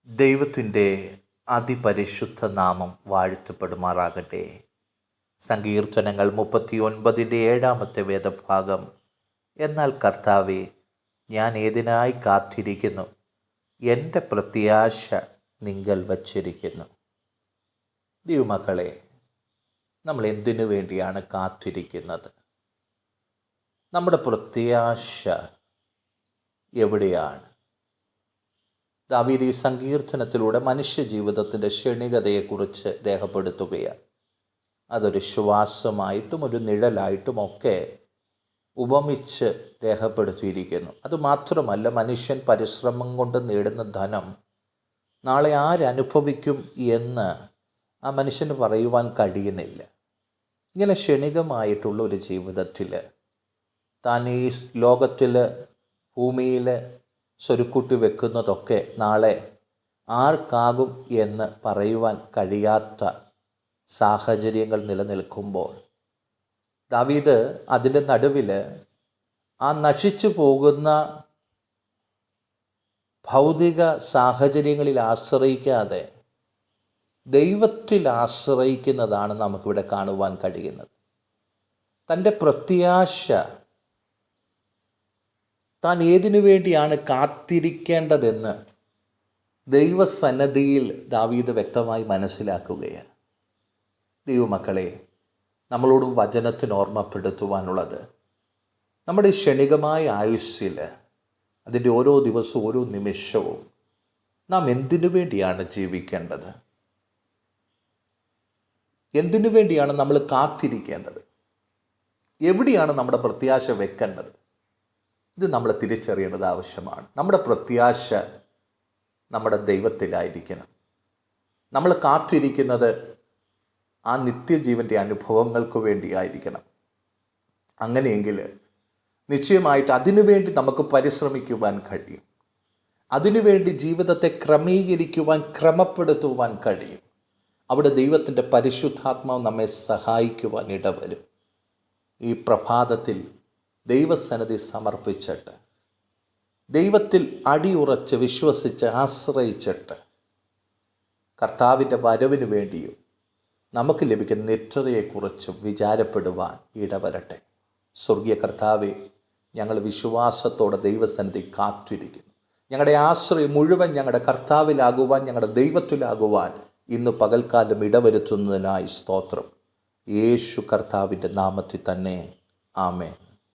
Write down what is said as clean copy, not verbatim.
ദൈവത്തിൻ്റെ അതിപരിശുദ്ധ നാമം വാഴ്ത്തപ്പെടുമാറാകട്ടെ. സങ്കീർത്തനങ്ങൾ 39 വേദഭാഗം. എന്നാൽ കർത്താവേ, ഞാൻ ഏതിനായി കാത്തിരിക്കുന്നു, എൻ്റെ പ്രത്യാശ നിങ്കൽ വച്ചിരിക്കുന്നു. ദൈവമക്കളെ, നമ്മൾ എന്തിനു വേണ്ടിയാണ് കാത്തിരിക്കുന്നത്? നമ്മുടെ പ്രത്യാശ എവിടെയാണ്? ദാവീദ് ഈ സങ്കീർത്തനത്തിലൂടെ മനുഷ്യജീവിതത്തിൻ്റെ ക്ഷണികതയെക്കുറിച്ച് രേഖപ്പെടുത്തുകയാണ്. അതൊരു ശ്വാസമായിട്ടും ഒരു നിഴലായിട്ടുമൊക്കെ ഉപമിച്ച് രേഖപ്പെടുത്തിയിരിക്കുന്നു. അതുമാത്രമല്ല, മനുഷ്യൻ പരിശ്രമം കൊണ്ട് നേടുന്ന ധനം നാളെ ആരനുഭവിക്കും എന്ന് ആ മനുഷ്യന് പറയുവാൻ കഴിയുന്നില്ല. ഇങ്ങനെ ക്ഷണികമായിട്ടുള്ള ഒരു ജീവിതത്തിൽ താൻ ഈ ലോകത്തിൽ ഭൂമിയിൽ സ്വരുക്കൂട്ടി വെക്കുന്നതൊക്കെ നാളെ ആർക്കാകും എന്ന് പറയുവാൻ കഴിയാത്ത സാഹചര്യങ്ങൾ നിലനിൽക്കുമ്പോൾ ദാവീദ് അതിൻ്റെ നടുവിൽ ആ നശിച്ചു പോകുന്ന ഭൗതിക സാഹചര്യങ്ങളിൽ ആശ്രയിക്കാതെ ദൈവത്തിൽ ആശ്രയിക്കുന്നതാണ് നമുക്കിവിടെ കാണുവാൻ കഴിയുന്നത്. തൻ്റെ പ്രത്യാശ, താൻ ഏതിനു വേണ്ടിയാണ് കാത്തിരിക്കേണ്ടതെന്ന് ദൈവസന്നദ്ധിയിൽ ദാവീദ് വ്യക്തമായി മനസ്സിലാക്കുകയാണ്. ദൈവമക്കളെ, നമ്മളോടും വചനത്തിന് ഓർമ്മപ്പെടുത്തുവാനുള്ളത്, നമ്മുടെ ക്ഷണികമായ ആയുസ്സിൽ അതിൻ്റെ ഓരോ ദിവസവും ഓരോ നിമിഷവും നാം എന്തിനു വേണ്ടിയാണ് ജീവിക്കേണ്ടത്? എന്തിനു വേണ്ടിയാണ് നമ്മൾ കാത്തിരിക്കേണ്ടത്? എവിടെയാണ് നമ്മുടെ പ്രത്യാശ വെക്കേണ്ടത്? ഇത് നമ്മൾ തിരിച്ചറിയേണ്ടത് ആവശ്യമാണ്. നമ്മുടെ പ്രത്യാശ നമ്മുടെ ദൈവത്തിലായിരിക്കണം. നമ്മൾ കാത്തിരിക്കുന്നത് ആ നിത്യജീവൻ്റെ അനുഭവങ്ങൾക്ക് വേണ്ടിയായിരിക്കണം. അങ്ങനെയെങ്കിൽ നിശ്ചയമായിട്ട് അതിനുവേണ്ടി നമുക്ക് പരിശ്രമിക്കുവാൻ കഴിയും. അതിനുവേണ്ടി ജീവിതത്തെ ക്രമപ്പെടുത്തുവാൻ കഴിയും. അവിടെ ദൈവത്തിൻ്റെ പരിശുദ്ധാത്മാവ് നമ്മെ സഹായിക്കുവാൻ ഇടവരും. ഈ പ്രഭാതത്തിൽ ദൈവസന്നിധി സമർപ്പിച്ചിട്ട്, ദൈവത്തിൽ അടിയുറച്ച് വിശ്വസിച്ച് ആശ്രയിച്ചിട്ട് കർത്താവിൻ്റെ വരവിന് വേണ്ടിയും നമുക്ക് ലഭിക്കുന്ന നിത്യതയെക്കുറിച്ചും വിചാരപ്പെടുവാൻ ഇടവരട്ടെ. സ്വർഗീയ കർത്താവെ, ഞങ്ങൾ വിശ്വാസത്തോടെ ദൈവസന്നിധി കാത്തിരിക്കുന്നു. ഞങ്ങളുടെ ആശ്രയം മുഴുവൻ ഞങ്ങളുടെ കർത്താവിലാകുവാൻ, ഞങ്ങളുടെ ദൈവത്തിലാകുവാൻ ഇന്ന് പകൽക്കാലം ഇടവരുത്തുന്നതിനായി സ്തോത്രം. യേശു കർത്താവിൻ്റെ നാമത്തിൽ തന്നെ. ആമേൻ.